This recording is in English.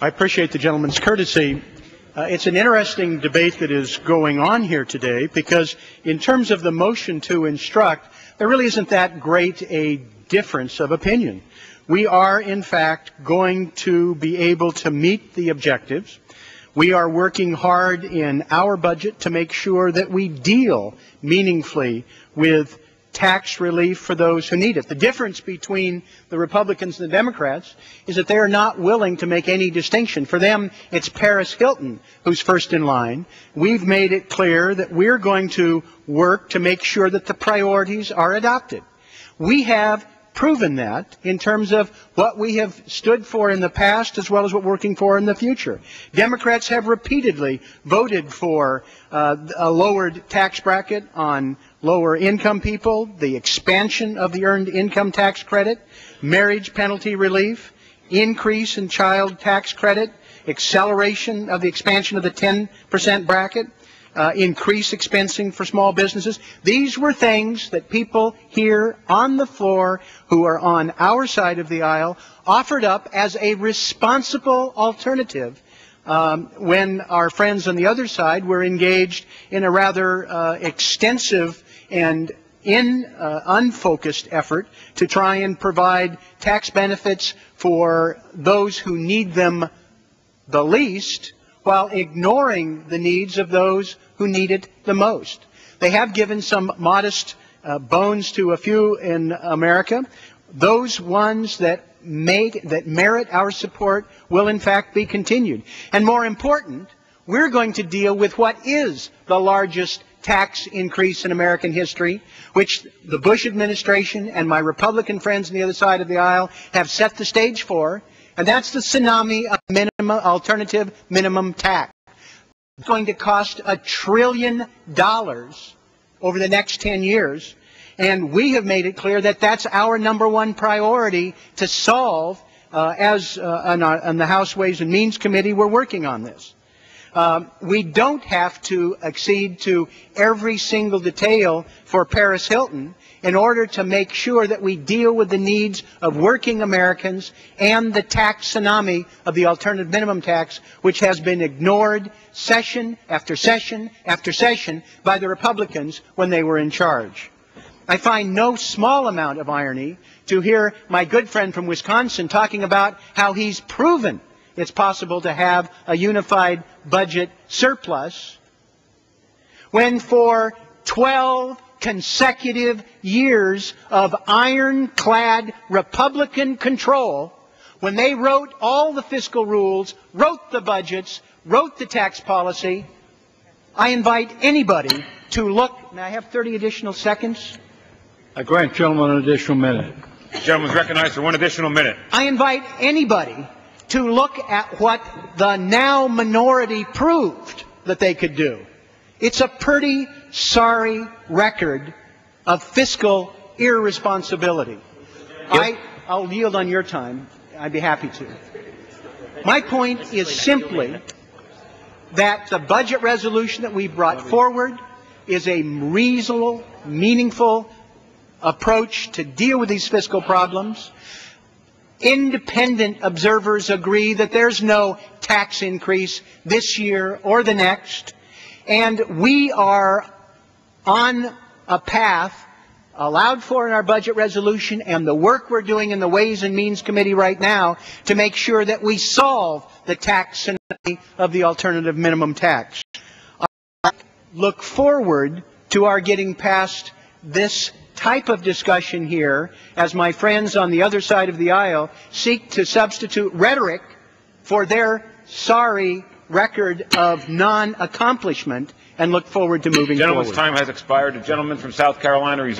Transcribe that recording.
I appreciate the gentleman's courtesy. It's an interesting debate that is going on here today because in terms of the motion to instruct, there really isn't that great a difference of opinion. We are, in fact, going to be able to meet the objectives. We are working hard in our budget to make sure that we deal meaningfully with tax relief for those who need it. The difference between the Republicans and the Democrats is that they are not willing to make any distinction. For them, it's Paris Hilton who's first in line. We've made it clear that we're going to work to make sure that the priorities are adopted. We have proven that in terms of what we have stood for in the past as well as what we're working for in the future. Democrats have repeatedly voted for a lowered tax bracket on lower income people, the expansion of the earned income tax credit, marriage penalty relief, increase in child tax credit, acceleration of the expansion of the 10% bracket, increase expensing for small businesses. These were things that people here on the floor who are on our side of the aisle offered up as a responsible alternative when our friends on the other side were engaged in a rather extensive and unfocused effort to try and provide tax benefits for those who need them the least, while ignoring the needs of those who need it the most. They have given some modest bones to a few in America. Those ones that merit our support will in fact be continued. And more important, we're going to deal with what is the largest tax increase in American history, which the Bush administration and my Republican friends on the other side of the aisle have set the stage for, and that's the tsunami of alternative minimum tax. It's going to cost $1 trillion over the next 10 years, and we have made it clear that that's our #1 priority to solve. On the House Ways and Means Committee, we're working on this. We don't have to accede to every single detail for Paris Hilton in order to make sure that we deal with the needs of working Americans and the tax tsunami of the alternative minimum tax, which has been ignored session after session after session by the Republicans when they were in charge. I find no small amount of irony to hear my good friend from Wisconsin talking about how he's proven it's possible to have a unified budget surplus, when for 12 consecutive years of ironclad Republican control, when they wrote all the fiscal rules, wrote the budgets, wrote the tax policy, I invite anybody to look. May I have 30 additional seconds? I grant gentleman an additional minute. The gentleman is recognized for 1 additional minute. I invite anybody to look at what the now minority proved that they could do. It's a pretty sorry record of fiscal irresponsibility. I'll yield on your time. I'd be happy to. My point is simply that the budget resolution that we brought forward is a reasonable, meaningful approach to deal with these fiscal problems. Independent observers agree that there's no tax increase this year or the next, and we are on a path allowed for in our budget resolution and the work we're doing in the Ways and Means Committee right now to make sure that we solve the tax tsunami of the alternative minimum tax. I look forward to our getting past this type of discussion here as my friends on the other side of the aisle seek to substitute rhetoric for their sorry record of non-accomplishment, and look forward to moving forward. The gentleman's time has expired. The gentleman from South Carolina reserves.